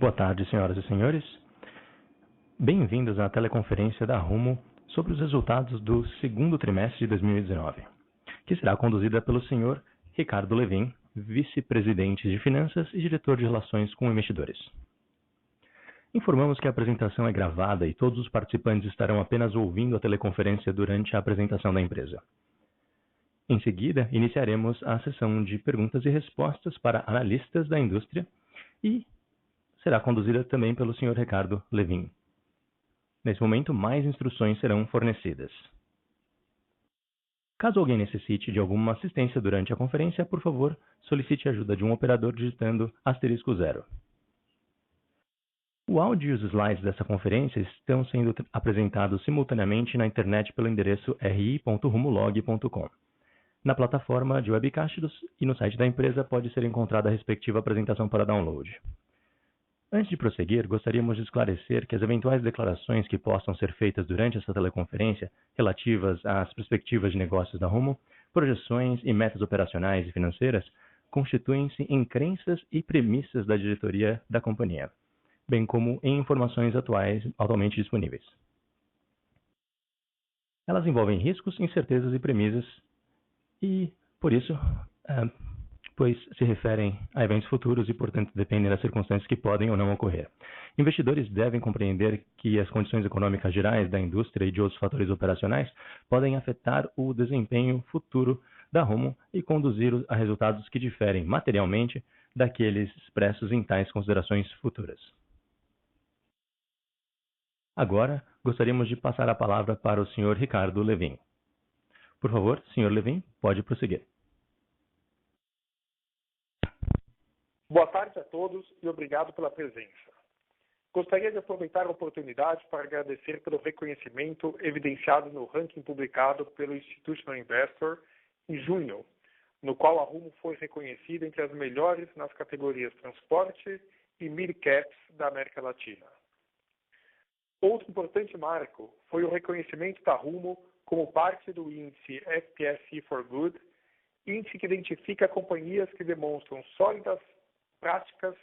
Boa tarde, senhoras e senhores. Bem-vindos à teleconferência da Rumo sobre os resultados do segundo trimestre de 2019, que será conduzida pelo senhor Ricardo Lewin, vice-presidente de Finanças e diretor de Relações com Investidores. Informamos que a apresentação é gravada e todos os participantes estarão apenas ouvindo a teleconferência durante a apresentação da empresa. Em seguida, iniciaremos a sessão de perguntas e respostas para analistas da indústria e será conduzida também pelo Sr. Ricardo Lewin. Nesse momento, mais instruções serão fornecidas. Caso alguém necessite de alguma assistência durante a conferência, por favor, solicite a ajuda de um operador digitando *0. O áudio e os slides dessa conferência estão sendo apresentados simultaneamente na internet pelo endereço ri.rumolog.com. Na plataforma de webcast e no site da empresa pode ser encontrada a respectiva apresentação para download. Antes de prosseguir, gostaríamos de esclarecer que as eventuais declarações que possam ser feitas durante essa teleconferência, relativas às perspectivas de negócios da Rumo, projeções e metas operacionais e financeiras, constituem-se em crenças e premissas da diretoria da companhia, bem como em informações atualmente disponíveis. Elas envolvem riscos, incertezas e premissas e, por isso, pois se referem a eventos futuros e, portanto, dependem das circunstâncias que podem ou não ocorrer. Investidores devem compreender que as condições econômicas gerais da indústria e de outros fatores operacionais podem afetar o desempenho futuro da Rumo e conduzir a resultados que diferem materialmente daqueles expressos em tais considerações futuras. Agora, gostaríamos de passar a palavra para o Sr. Ricardo Lewin. Por favor, Sr. Lewin, pode prosseguir. Boa tarde a todos e obrigado pela presença. Gostaria de aproveitar a oportunidade para agradecer pelo reconhecimento evidenciado no ranking publicado pelo Institutional Investor em junho, no qual a Rumo foi reconhecida entre as melhores nas categorias transporte e mid-caps da América Latina. Outro importante marco foi o reconhecimento da Rumo como parte do índice FTSE4Good, índice que identifica companhias que demonstram sólidas práticas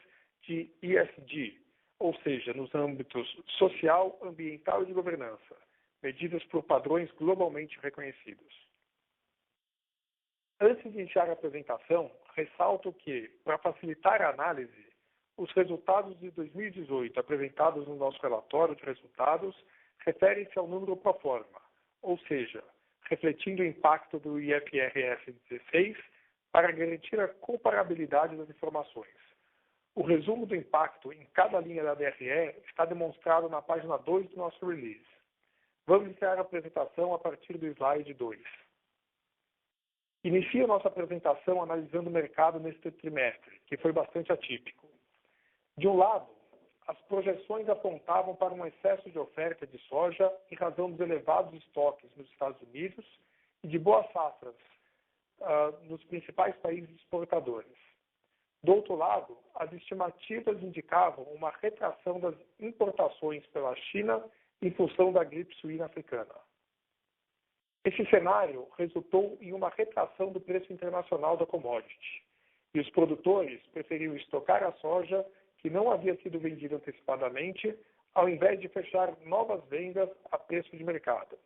de ESG, ou seja, nos âmbitos social, ambiental e de governança, medidas por padrões globalmente reconhecidos. Antes de iniciar a apresentação, ressalto que, para facilitar a análise, os resultados de 2018 apresentados no nosso relatório de resultados referem-se ao número pro forma, ou seja, refletindo o impacto do IFRS 16 para garantir a comparabilidade das informações. O resumo do impacto em cada linha da DRE está demonstrado na página 2 do nosso release. Vamos iniciar a apresentação a partir do slide 2. Inicio nossa apresentação analisando o mercado neste trimestre, que foi bastante atípico. De um lado, as projeções apontavam para um excesso de oferta de soja em razão dos elevados estoques nos Estados Unidos e de boas safras nos principais países exportadores. Do outro lado, as estimativas indicavam uma retração das importações pela China em função da gripe suína africana. Esse cenário resultou em uma retração do preço internacional da commodity, e os produtores preferiram estocar a soja que não havia sido vendida antecipadamente, ao invés de fechar novas vendas a preço de mercado.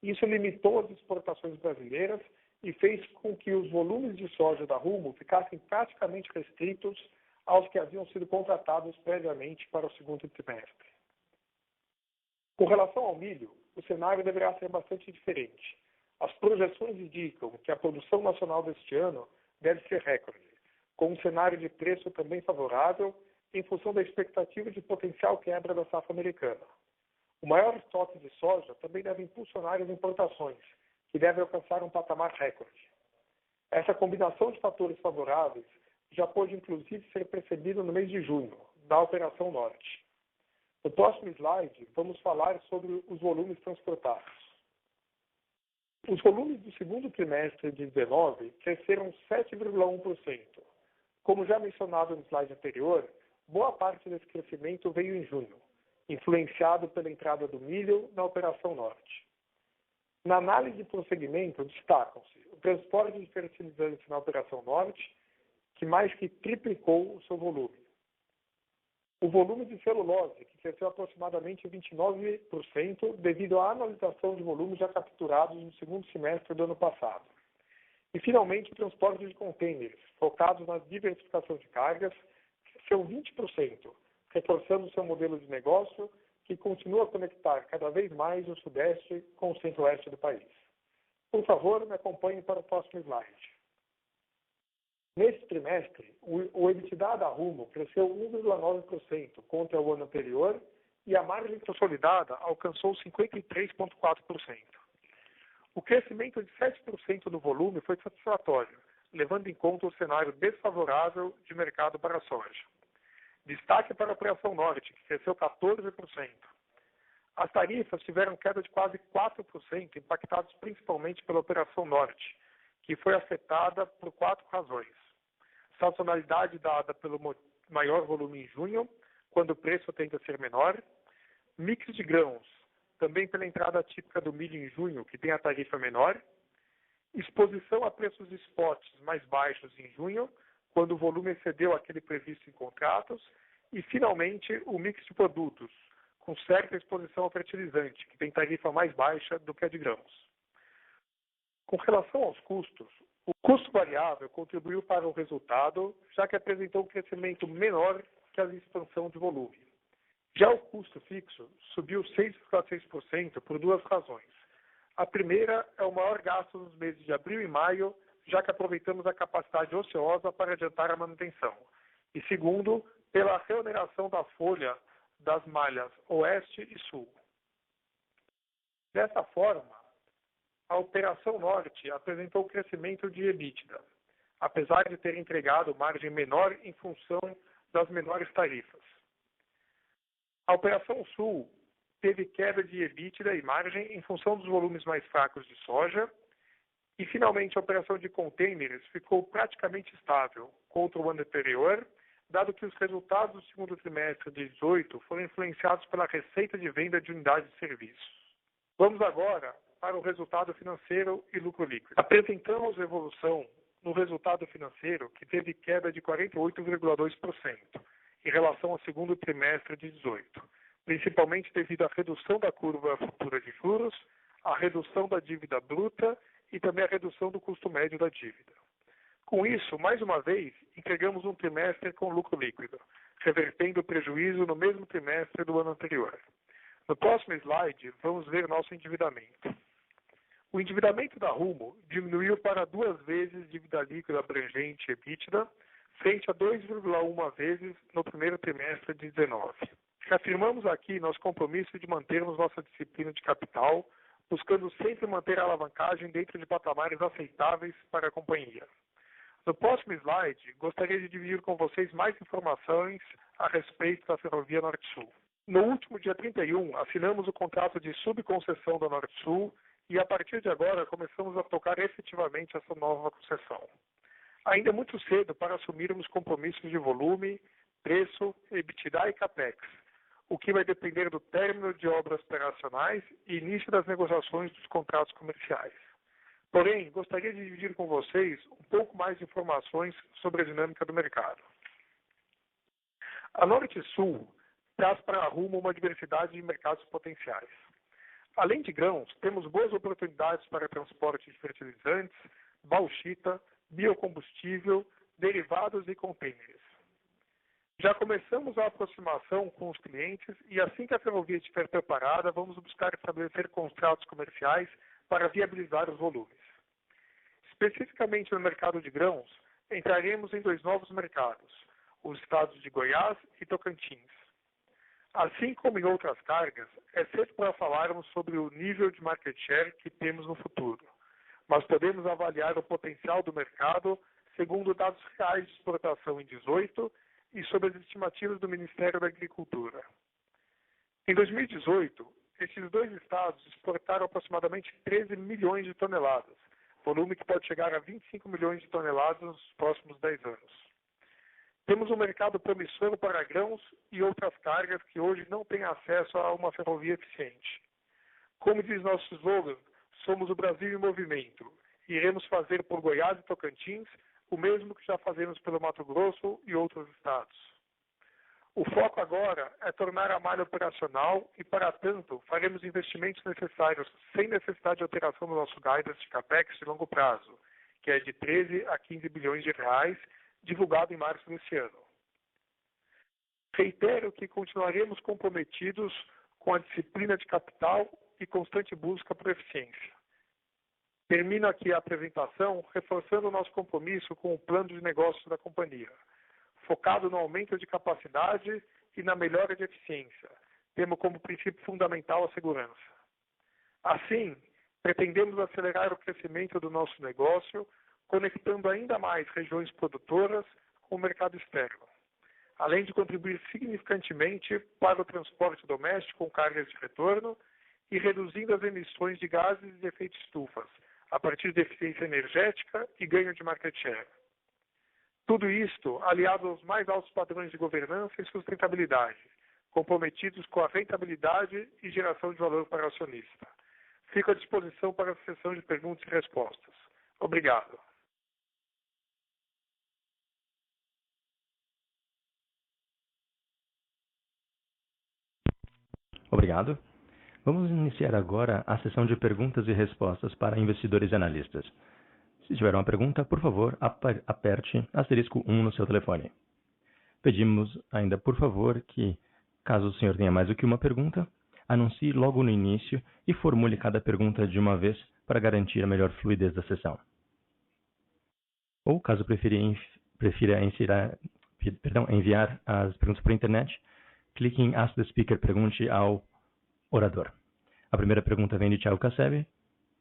Isso limitou as exportações brasileiras e fez com que os volumes de soja da Rumo ficassem praticamente restritos aos que haviam sido contratados previamente para o segundo trimestre. Com relação ao milho, o cenário deverá ser bastante diferente. As projeções indicam que a produção nacional deste ano deve ser recorde, com um cenário de preço também favorável em função da expectativa de potencial quebra da safra americana. O maior estoque de soja também deve impulsionar as importações, que deve alcançar um patamar recorde. Essa combinação de fatores favoráveis já pôde inclusive ser percebida no mês de junho, na Operação Norte. No próximo slide, vamos falar sobre os volumes transportados. Os volumes do segundo trimestre de 2019 cresceram 7,1%. Como já mencionado no slide anterior, boa parte desse crescimento veio em junho, influenciado pela entrada do milho na Operação Norte. Na análise por segmento, destacam-se o transporte de fertilizantes na Operação Norte, que mais que triplicou o seu volume. O volume de celulose, que cresceu aproximadamente 29% devido à analisação de volumes já capturados no segundo semestre do ano passado. E, finalmente, o transporte de contêineres, focados na diversificação de cargas, cresceu 20%, reforçando seu modelo de negócio, que continua a conectar cada vez mais o Sudeste com o Centro-Oeste do país. Por favor, me acompanhe para o próximo slide. Neste trimestre, o EBITDA da Rumo cresceu 1,9% contra o ano anterior e a margem consolidada alcançou 53,4%. O crescimento de 7% no volume foi satisfatório, levando em conta o cenário desfavorável de mercado para a soja. Destaque para a Operação Norte, que cresceu 14%. As tarifas tiveram queda de quase 4%, impactadas principalmente pela Operação Norte, que foi afetada por 4 razões. Sazonalidade dada pelo maior volume em junho, quando o preço tende a ser menor. Mix de grãos, também pela entrada típica do milho em junho, que tem a tarifa menor. Exposição a preços spots mais baixos em junho, quando o volume excedeu aquele previsto em contratos. E, finalmente, o mix de produtos, com certa exposição ao fertilizante, que tem tarifa mais baixa do que a de grãos. Com relação aos custos, o custo variável contribuiu para o resultado, já que apresentou um crescimento menor que a expansão de volume. Já o custo fixo subiu 6,6% por 2 razões. A primeira é o maior gasto nos meses de abril e maio, já que aproveitamos a capacidade ociosa para adiantar a manutenção. E segundo, pela reoneração da folha das malhas Oeste e Sul. Dessa forma, a Operação Norte apresentou crescimento de EBITDA, apesar de ter entregado margem menor em função das menores tarifas. A Operação Sul teve queda de EBITDA e margem em função dos volumes mais fracos de soja. E, finalmente, a operação de contêineres ficou praticamente estável contra o ano anterior, dado que os resultados do segundo trimestre de 2018 foram influenciados pela receita de venda de unidades de serviços. Vamos agora para o resultado financeiro e lucro líquido. Apresentamos evolução no resultado financeiro, que teve queda de 48,2% em relação ao segundo trimestre de 2018, principalmente devido à redução da curva futura de juros, à redução da dívida bruta e também à redução do custo médio da dívida. Com isso, mais uma vez, entregamos um trimestre com lucro líquido, revertendo o prejuízo no mesmo trimestre do ano anterior. No próximo slide, vamos ver nosso endividamento. O endividamento da Rumo diminuiu para 2 vezes dívida líquida abrangente EBITDA, frente a 2,1 vezes no primeiro trimestre de 2019. Reafirmamos aqui nosso compromisso de mantermos nossa disciplina de capital, buscando sempre manter a alavancagem dentro de patamares aceitáveis para a companhia. No próximo slide, gostaria de dividir com vocês mais informações a respeito da Ferrovia Norte-Sul. No último dia 31, assinamos o contrato de subconcessão da Norte-Sul e, a partir de agora, começamos a tocar efetivamente essa nova concessão. Ainda é muito cedo para assumirmos compromissos de volume, preço, EBITDA e CAPEX, o que vai depender do término de obras operacionais e início das negociações dos contratos comerciais. Porém, gostaria de dividir com vocês um pouco mais de informações sobre a dinâmica do mercado. A Norte-Sul traz para a Rumo uma diversidade de mercados potenciais. Além de grãos, temos boas oportunidades para transporte de fertilizantes, bauxita, biocombustível, derivados e contêineres. Já começamos a aproximação com os clientes e, assim que a ferrovia estiver preparada, vamos buscar estabelecer contratos comerciais para viabilizar os volumes. Especificamente no mercado de grãos, entraremos em 2 novos mercados, os estados de Goiás e Tocantins. Assim como em outras cargas, é cedo para falarmos sobre o nível de market share que temos no futuro, mas podemos avaliar o potencial do mercado segundo dados reais de exportação em 2018 e sobre as estimativas do Ministério da Agricultura. Em 2018, esses 2 estados exportaram aproximadamente 13 milhões de toneladas, volume que pode chegar a 25 milhões de toneladas nos próximos 10 anos. Temos um mercado promissor para grãos e outras cargas que hoje não têm acesso a uma ferrovia eficiente. Como diz nosso slogan, somos o Brasil em movimento e iremos fazer por Goiás e Tocantins o mesmo que já fazemos pelo Mato Grosso e outros estados. O foco agora é tornar a malha operacional e, para tanto, faremos investimentos necessários sem necessidade de alteração do nosso guidance de CAPEX de longo prazo, que é de 13 a 15 bilhões de reais, divulgado em março deste ano. Reitero que continuaremos comprometidos com a disciplina de capital e constante busca por eficiência. Termino aqui a apresentação reforçando o nosso compromisso com o plano de negócios da companhia, focado no aumento de capacidade e na melhora de eficiência, tendo como princípio fundamental a segurança. Assim, pretendemos acelerar o crescimento do nosso negócio, conectando ainda mais regiões produtoras com o mercado externo, além de contribuir significantemente para o transporte doméstico com cargas de retorno e reduzindo as emissões de gases de efeito estufas, a partir de eficiência energética e ganho de market share. Tudo isto aliado aos mais altos padrões de governança e sustentabilidade, comprometidos com a rentabilidade e geração de valor para o acionista. Fico à disposição para a sessão de perguntas e respostas. Obrigado. Obrigado. Vamos iniciar agora a sessão de perguntas e respostas para investidores e analistas. Se tiver uma pergunta, por favor, aperte *1 no seu telefone. Pedimos ainda, por favor, que, caso o senhor tenha mais do que uma pergunta, anuncie logo no início e formule cada pergunta de uma vez para garantir a melhor fluidez da sessão. Ou, caso prefira enviar as perguntas por internet, clique em Ask the Speaker, pergunte ao orador. A primeira pergunta vem de Thiago Cassebe,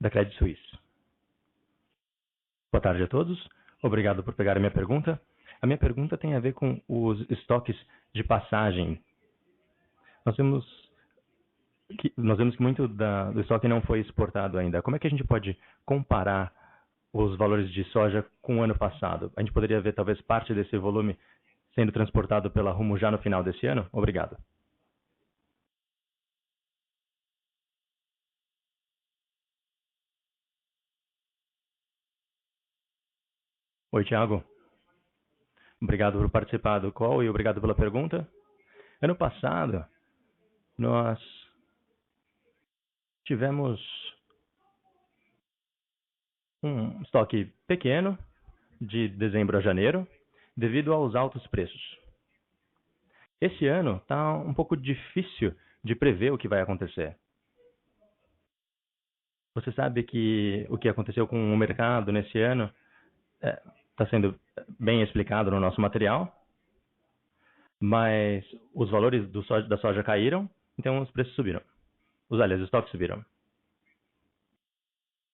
da Credit Suisse. Boa tarde a todos. Obrigado por pegar a minha pergunta. A minha pergunta tem a ver com os estoques de passagem. Nós vemos que muito do estoque não foi exportado ainda. Como é que a gente pode comparar os valores de soja com o ano passado? A gente poderia ver talvez parte desse volume sendo transportado pela Rumo já no final desse ano? Obrigado. Oi, Thiago. Obrigado por participar do call e obrigado pela pergunta. Ano passado, nós tivemos um estoque pequeno de dezembro a janeiro, devido aos altos preços. Esse ano está um pouco difícil de prever o que vai acontecer. Você sabe que o que aconteceu com o mercado nesse ano está sendo bem explicado no nosso material, mas os valores da soja caíram, então os preços subiram. Os estoques subiram.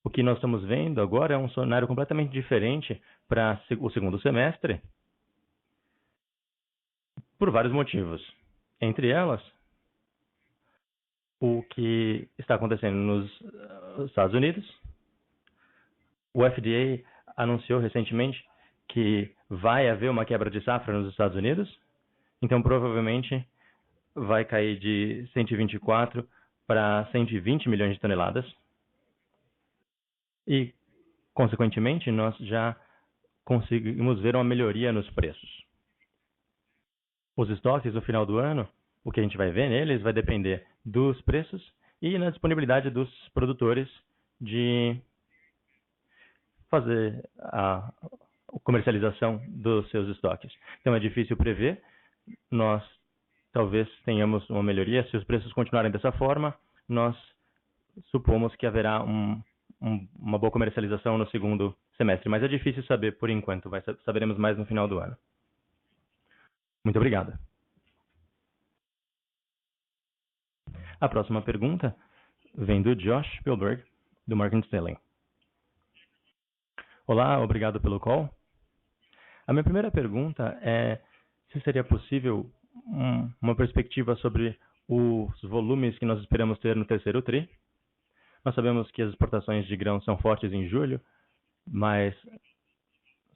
O que nós estamos vendo agora é um cenário completamente diferente para o segundo semestre, por vários motivos. Entre elas, o que está acontecendo nos Estados Unidos. O FDA anunciou recentemente que vai haver uma quebra de safra nos Estados Unidos, então provavelmente vai cair de 124 para 120 milhões de toneladas. E, consequentemente, nós já conseguimos ver uma melhoria nos preços. Os estoques no final do ano, o que a gente vai ver neles vai depender dos preços e na disponibilidade dos produtores de fazer a comercialização dos seus estoques. Então é difícil prever. Nós talvez tenhamos uma melhoria. Se os preços continuarem dessa forma, nós supomos que haverá uma boa comercialização no segundo semestre. Mas é difícil saber por enquanto. Saberemos mais no final do ano. Muito obrigado. A próxima pergunta vem do Josh Spielberg, do Morgan Stanley. Olá, obrigado pelo call. A minha primeira pergunta é se seria possível uma perspectiva sobre os volumes que nós esperamos ter no terceiro TRI. Nós sabemos que as exportações de grãos são fortes em julho, mas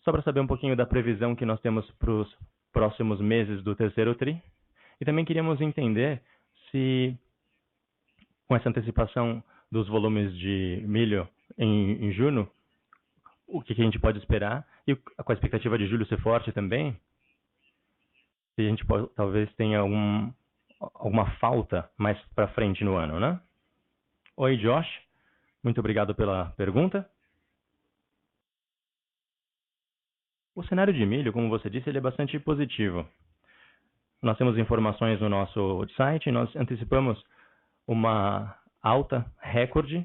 só para saber um pouquinho da previsão que nós temos para os próximos meses do terceiro TRI. E também queríamos entender se, com essa antecipação dos volumes de milho em junho, o que a gente pode esperar, e com a expectativa de julho ser forte também, se a gente talvez tenha alguma falta mais para frente no ano, né? Oi, Josh. Muito obrigado pela pergunta. O cenário de milho, como você disse, ele é bastante positivo. Nós temos informações no nosso site, nós antecipamos uma alta recorde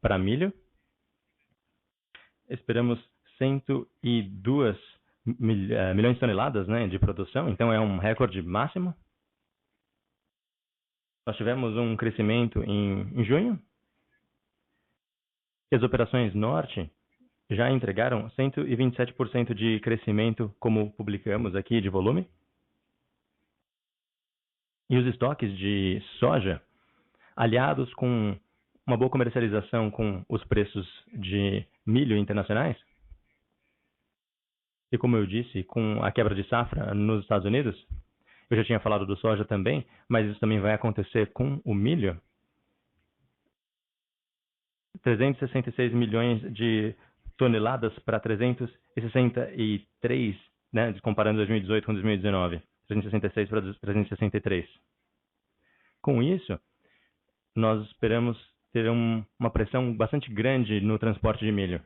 para milho. Esperamos 102 milhões de toneladas, né, de produção, então é um recorde máximo. Nós tivemos um crescimento em junho. E as operações norte já entregaram 127% de crescimento, como publicamos aqui, de volume. E os estoques de soja, aliados com uma boa comercialização com os preços de milho internacionais, e como eu disse, com a quebra de safra nos Estados Unidos, eu já tinha falado do soja também, mas isso também vai acontecer com o milho. 366 milhões de toneladas para 363, né, comparando 2018 com 2019. 366 para 363. Com isso, nós esperamos ter uma pressão bastante grande no transporte de milho,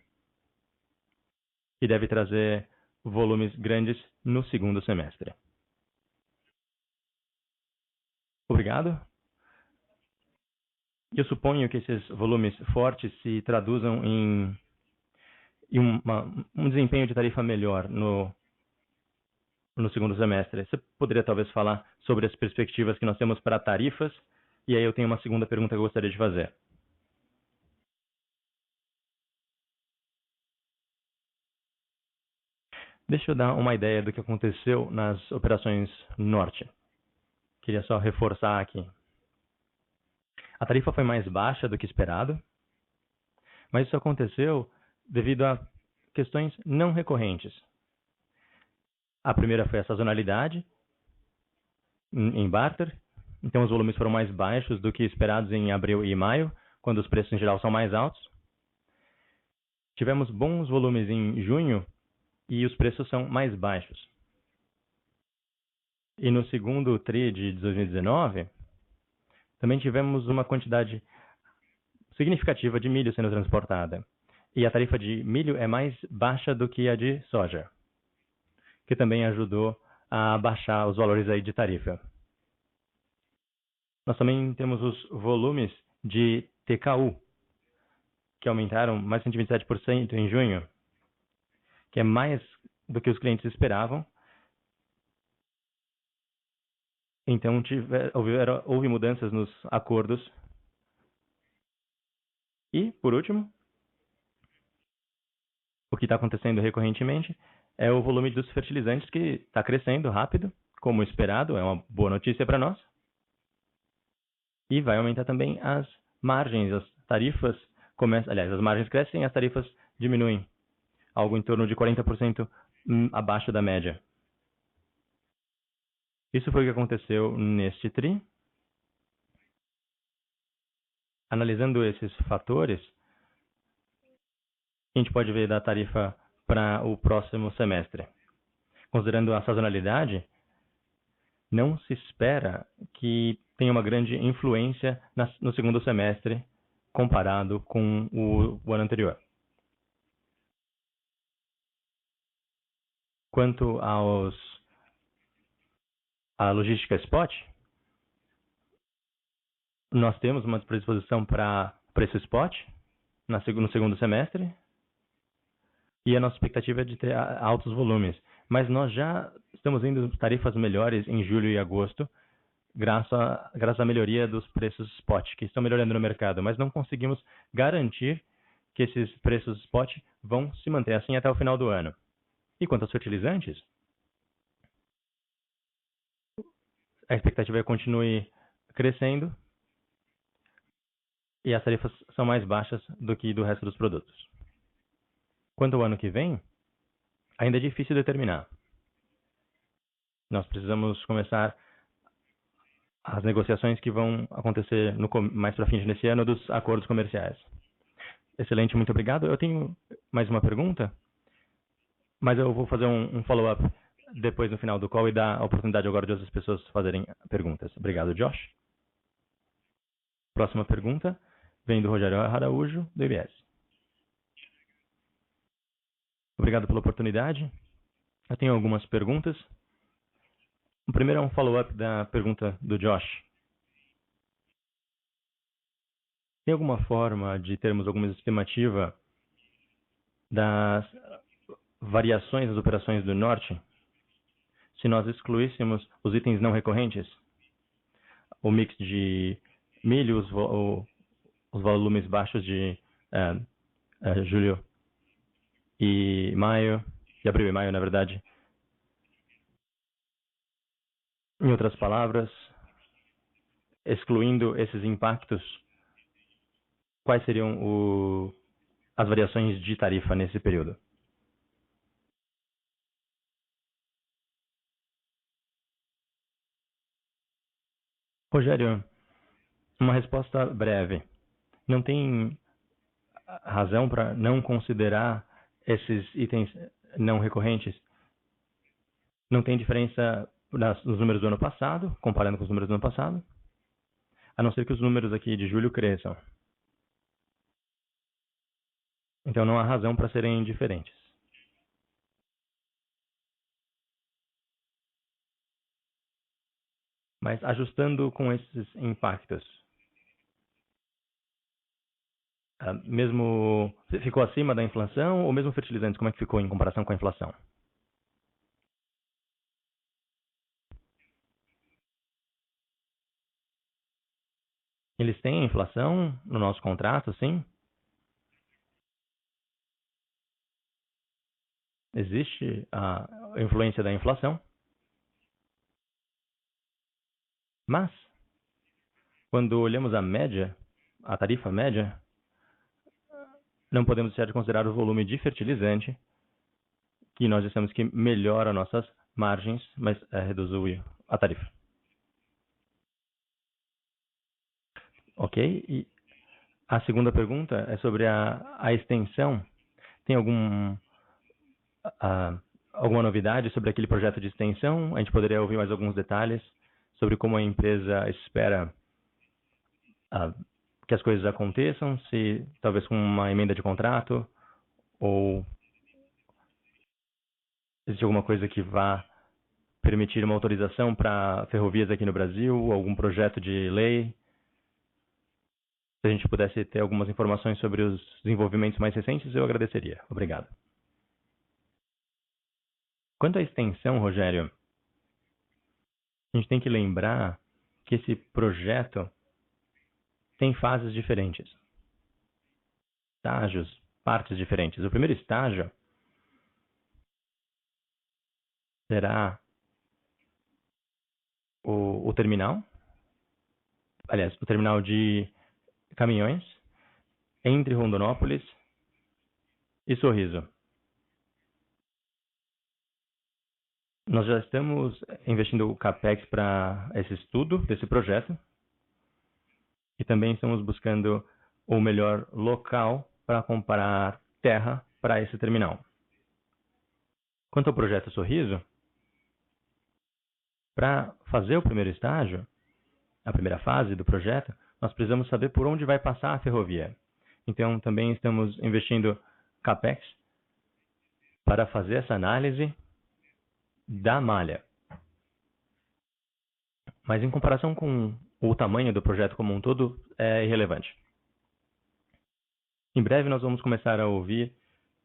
que deve trazer volumes grandes no segundo semestre. Obrigado. Eu suponho que esses volumes fortes se traduzam em um desempenho de tarifa melhor no segundo semestre. Você poderia talvez falar sobre as perspectivas que nós temos para tarifas? E aí eu tenho uma segunda pergunta que eu gostaria de fazer. Deixa eu dar uma ideia do que aconteceu nas operações norte. Queria só reforçar aqui. A tarifa foi mais baixa do que esperado, mas isso aconteceu devido a questões não recorrentes. A primeira foi a sazonalidade em barter, então os volumes foram mais baixos do que esperados em abril e maio, quando os preços em geral são mais altos. Tivemos bons volumes em junho e os preços são mais baixos. E no segundo TRI de 2019, também tivemos uma quantidade significativa de milho sendo transportada. E a tarifa de milho é mais baixa do que a de soja, que também ajudou a baixar os valores aí de tarifa. Nós também temos os volumes de TKU, que aumentaram mais 127% em junho, que é mais do que os clientes esperavam. Então, houve mudanças nos acordos. E, por último, o que está acontecendo recorrentemente é o volume dos fertilizantes, que está crescendo rápido, como esperado, é uma boa notícia para nós. E vai aumentar também as margens, as tarifas as margens crescem e as tarifas diminuem, algo em torno de 40% abaixo da média. Isso foi o que aconteceu neste TRI. Analisando esses fatores, a gente pode ver da tarifa para o próximo semestre. Considerando a sazonalidade, não se espera que tenha uma grande influência no segundo semestre comparado com o ano anterior. Quanto à logística spot, nós temos uma predisposição para preço spot no segundo semestre e a nossa expectativa é de ter altos volumes. Mas nós já estamos vendo tarifas melhores em julho e agosto, graças à melhoria dos preços spot, que estão melhorando no mercado, mas não conseguimos garantir que esses preços spot vão se manter assim até o final do ano. E quanto aos fertilizantes, a expectativa é que continue crescendo e as tarifas são mais baixas do que do resto dos produtos. Quanto ao ano que vem, ainda é difícil determinar. Nós precisamos começar as negociações que vão acontecer mais para frente nesse ano dos acordos comerciais. Excelente, muito obrigado. Eu tenho mais uma pergunta, mas eu vou fazer um follow-up depois no final do call e dar a oportunidade agora de outras pessoas fazerem perguntas. Obrigado, Josh. Próxima pergunta vem do Rogério Araújo, do IBS. Obrigado pela oportunidade. Eu tenho algumas perguntas. O primeiro é um follow-up da pergunta do Josh. Tem alguma forma de termos alguma estimativa das variações das operações do norte? Se nós excluíssemos os itens não recorrentes, o mix de milho, os volumes baixos de julho e maio, de abril e maio, na verdade. Em outras palavras, excluindo esses impactos, quais seriam as variações de tarifa nesse período? Rogério, uma resposta breve. Não tem razão para não considerar esses itens não recorrentes? Não tem diferença nos números do ano passado, comparando com os números do ano passado, a não ser que os números aqui de julho cresçam. Então não há razão para serem diferentes. Mas ajustando com esses impactos, mesmo ficou acima da inflação ou mesmo fertilizantes, como é que ficou em comparação com a inflação? Eles têm inflação no nosso contrato, sim? Existe a influência da inflação. Mas, quando olhamos a média, a tarifa média, não podemos deixar de considerar o volume de fertilizante, que nós dissemos que melhora nossas margens, mas reduz a tarifa. Ok? E a segunda pergunta é sobre a extensão. Tem alguma novidade sobre aquele projeto de extensão? A gente poderia ouvir mais alguns detalhes sobre como a empresa espera que as coisas aconteçam, se talvez com uma emenda de contrato ou existe alguma coisa que vá permitir uma autorização para ferrovias aqui no Brasil, algum projeto de lei. Se a gente pudesse ter algumas informações sobre os desenvolvimentos mais recentes, eu agradeceria. Obrigado. Quanto à extensão, Rogério, a gente tem que lembrar que esse projeto tem fases diferentes, estágios, partes diferentes. O primeiro estágio será o terminal, aliás, o terminal de caminhões entre Rondonópolis e Sorriso. Nós já estamos investindo o CAPEX para esse estudo desse projeto e também estamos buscando o melhor local para comprar terra para esse terminal. Quanto ao projeto Sorriso, para fazer o primeiro estágio, a primeira fase do projeto, nós precisamos saber por onde vai passar a ferrovia. Então, também estamos investindo CAPEX para fazer essa análise da malha. Mas em comparação com o tamanho do projeto como um todo, é irrelevante. Em breve nós vamos começar a ouvir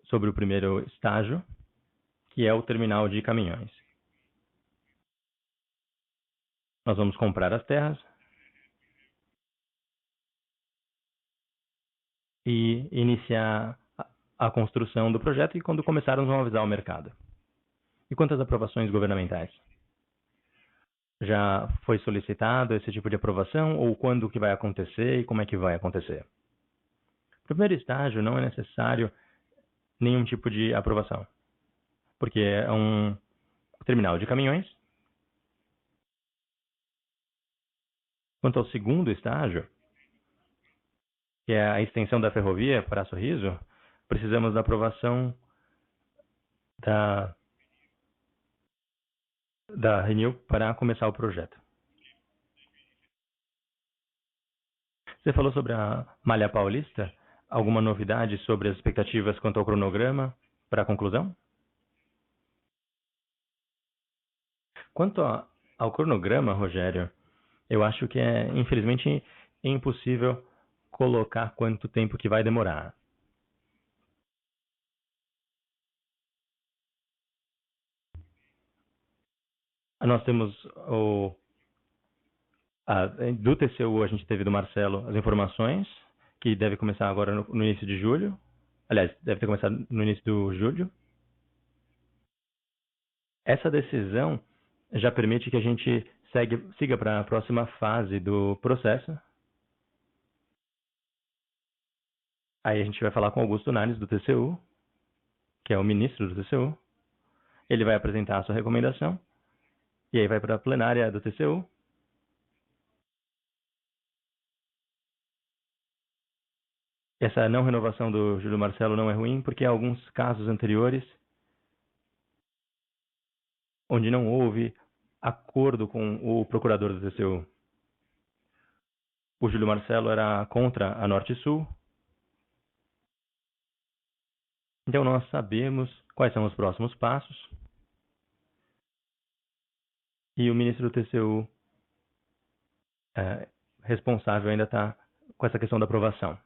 sobre o primeiro estágio, que é o terminal de caminhões. Nós vamos comprar as terras e iniciar a construção do projeto e quando começarmos vamos avisar o mercado. E quanto às aprovações governamentais? Já foi solicitado esse tipo de aprovação ou quando que vai acontecer e como é que vai acontecer? No primeiro estágio não é necessário nenhum tipo de aprovação, porque é um terminal de caminhões. Quanto ao segundo estágio, que é a extensão da ferrovia para Sorriso, precisamos da aprovação da Renew para começar o projeto. Você falou sobre a Malha Paulista. Alguma novidade sobre as expectativas quanto ao cronograma para a conclusão? Quanto ao cronograma, Rogério, eu acho que é, infelizmente, impossível colocar quanto tempo que vai demorar. Nós temos do TCU, a gente teve do Marcelo as informações, que deve começar agora no início de julho. Aliás, deve ter começado no início do julho. Essa decisão já permite que a gente siga para a próxima fase do processo. Aí a gente vai falar com Augusto Nares, do TCU, que é o ministro do TCU. Ele vai apresentar a sua recomendação. E aí vai para a plenária do TCU. Essa não renovação do Júlio Marcelo não é ruim, porque há alguns casos anteriores onde não houve acordo com o procurador do TCU. O Júlio Marcelo era contra a Norte e Sul. Então nós sabemos quais são os próximos passos. E o ministro do TCU responsável ainda está com essa questão da aprovação.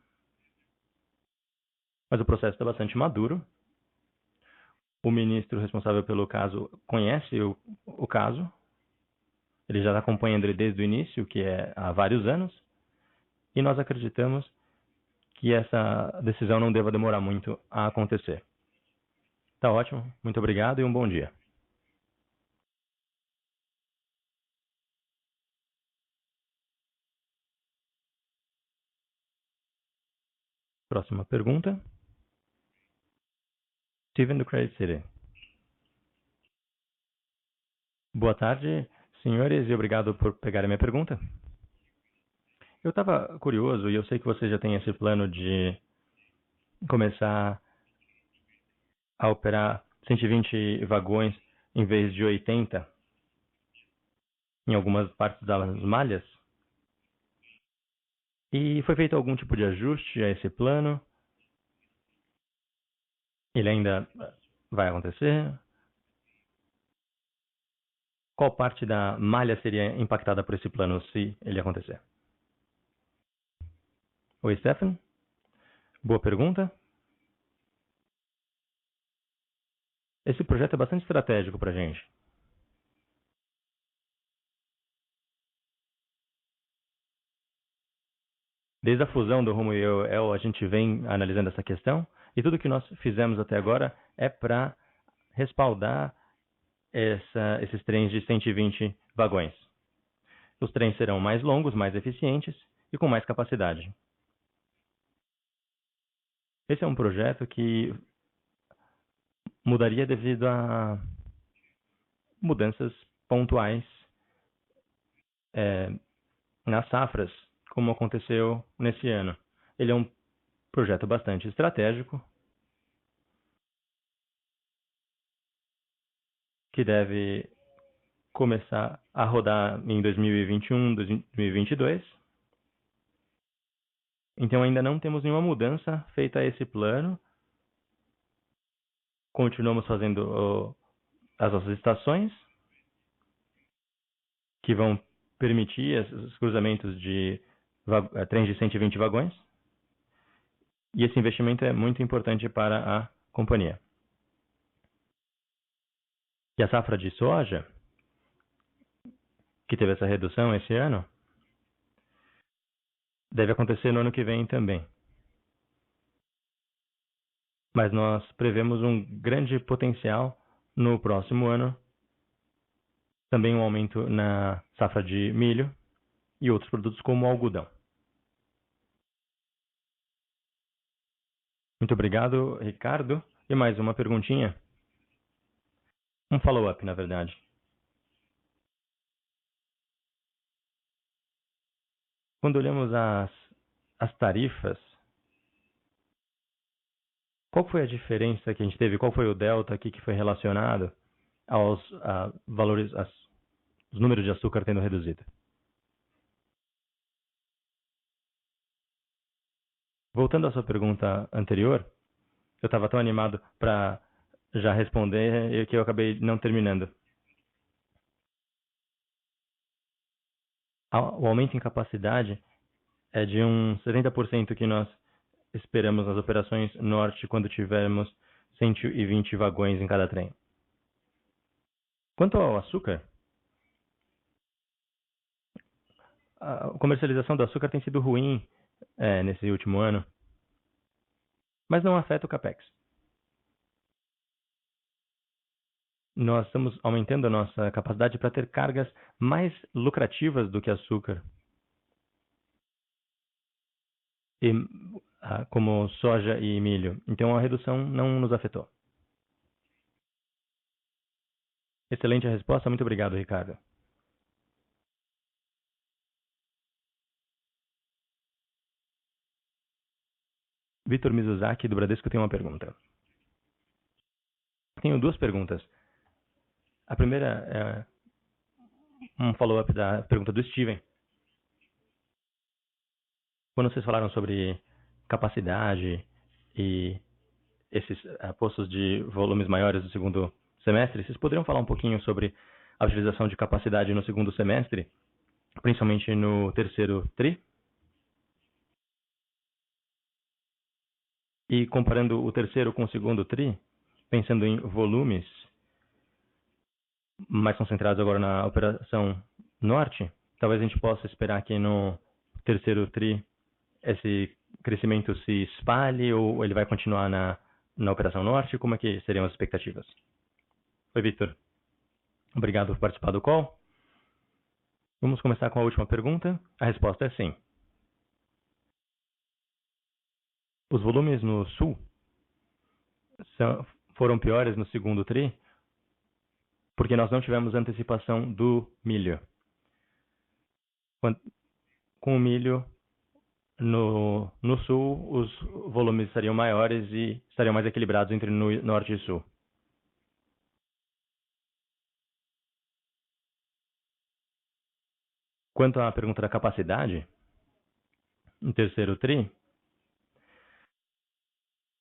Mas o processo está bastante maduro. O ministro responsável pelo caso conhece o caso. Ele já está acompanhando ele desde o início, que é há vários anos. E nós acreditamos que essa decisão não deva demorar muito a acontecer. Tá ótimo. Muito obrigado e um bom dia. Próxima pergunta. Steven, do Credit City. Boa tarde, senhores, e obrigado por pegarem minha pergunta. Eu estava curioso, e eu sei que você já tem esse plano de começar a operar 120 vagões em vez de 80 em algumas partes das malhas. E foi feito algum tipo de ajuste a esse plano? Ele ainda vai acontecer? Qual parte da malha seria impactada por esse plano se ele acontecer? Oi, Stefan. Boa pergunta. Esse projeto é bastante estratégico para a gente. Desde a fusão do Rumo e EL, a gente vem analisando essa questão e tudo que nós fizemos até agora é para respaldar esses trens de 120 vagões. Os trens serão mais longos, mais eficientes e com mais capacidade. Esse é um projeto que mudaria devido a mudanças pontuais nas safras, como aconteceu nesse ano. Ele é um projeto bastante estratégico, que deve começar a rodar em 2021, 2022. Então ainda não temos nenhuma mudança feita a esse plano. Continuamos fazendo as nossas estações, que vão permitir os cruzamentos de trens de 120 vagões. E esse investimento é muito importante para a companhia. E a safra de soja, que teve essa redução esse ano, deve acontecer no ano que vem também. Mas nós prevemos um grande potencial no próximo ano, também um aumento na safra de milho e outros produtos como o algodão. Muito obrigado, Ricardo. E mais uma perguntinha. Um follow-up, na verdade. Quando olhamos as tarifas, qual foi a diferença que a gente teve? Qual foi o delta aqui que foi relacionado? aos valores, os números de açúcar tendo reduzido. Voltando à sua pergunta anterior, eu estava tão animado para já responder e que eu acabei não terminando. O aumento em capacidade é de uns 70% que nós esperamos nas operações norte quando tivermos 120 vagões em cada trem. Quanto ao açúcar, a comercialização do açúcar tem sido ruim nesse último ano, mas não afeta o CAPEX. Nós estamos aumentando a nossa capacidade para ter cargas mais lucrativas do que açúcar, como soja e milho. Então a redução não nos afetou. Excelente a resposta. Muito obrigado, Ricardo. Vitor Mizuzaki, do Bradesco, tem uma pergunta. Tenho duas perguntas. A primeira é um follow-up da pergunta do Steven. Quando vocês falaram sobre capacidade e esses postos de volumes maiores no segundo semestre, vocês poderiam falar um pouquinho sobre a utilização de capacidade no segundo semestre, principalmente no terceiro TRI? E comparando o terceiro com o segundo TRI, pensando em volumes mais concentrados agora na operação norte, talvez a gente possa esperar que no terceiro TRI esse crescimento se espalhe ou ele vai continuar na operação norte? Como é que seriam as expectativas? Oi, Victor. Obrigado por participar do call. Vamos começar com a última pergunta. A resposta é sim. Os volumes no sul foram piores no segundo TRI porque nós não tivemos antecipação do milho. Com o milho no sul, os volumes estariam maiores e estariam mais equilibrados entre norte e sul. Quanto à pergunta da capacidade, no terceiro TRI,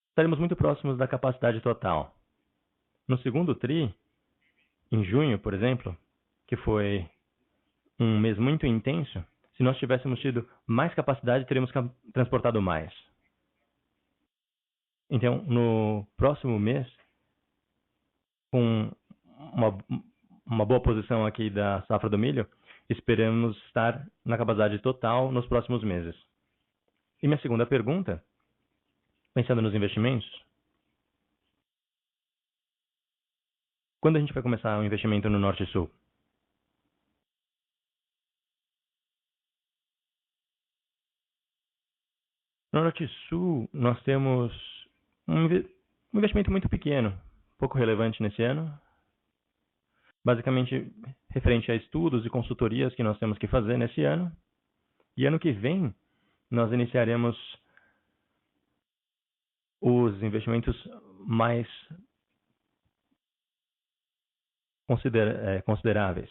estaremos muito próximos da capacidade total. No segundo TRI, em junho, por exemplo, que foi um mês muito intenso, se nós tivéssemos tido mais capacidade, teríamos transportado mais. Então, no próximo mês, com uma boa posição aqui da safra do milho, esperamos estar na capacidade total nos próximos meses. E minha segunda pergunta, pensando nos investimentos, quando a gente vai começar o investimento no Norte e Sul? No Norte e Sul, nós temos um investimento muito pequeno, pouco relevante nesse ano, basicamente referente a estudos e consultorias que nós temos que fazer nesse ano. E ano que vem, nós iniciaremos os investimentos mais consideráveis.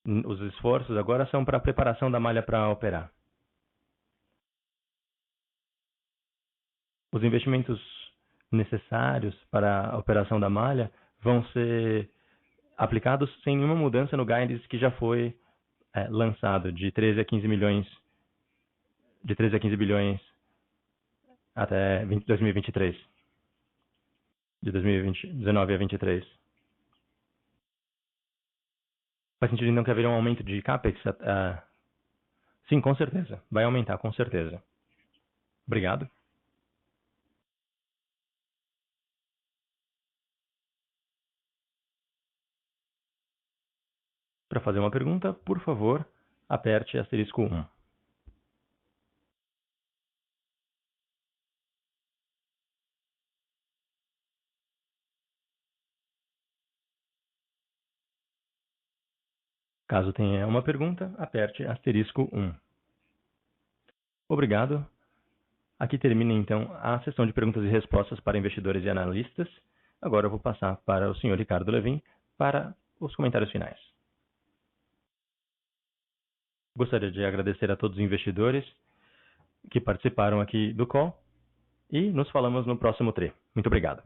Os esforços agora são para a preparação da malha para operar. Os investimentos necessários para a operação da malha vão ser aplicados sem nenhuma mudança no guidance que já foi lançado, de 13 a 15 milhões, de 13 a 15 bilhões até 2023. De 2019 a 2023. Faz sentido então que haverá um aumento de CAPEX? Sim, com certeza. Vai aumentar, com certeza. Obrigado. Para fazer uma pergunta, por favor, aperte asterisco 1. Caso tenha uma pergunta, aperte asterisco 1. Obrigado. Aqui termina então a sessão de perguntas e respostas para investidores e analistas. Agora eu vou passar para o senhor Ricardo Lewin para os comentários finais. Gostaria de agradecer a todos os investidores que participaram aqui do call e nos falamos no próximo TRI. Muito obrigado.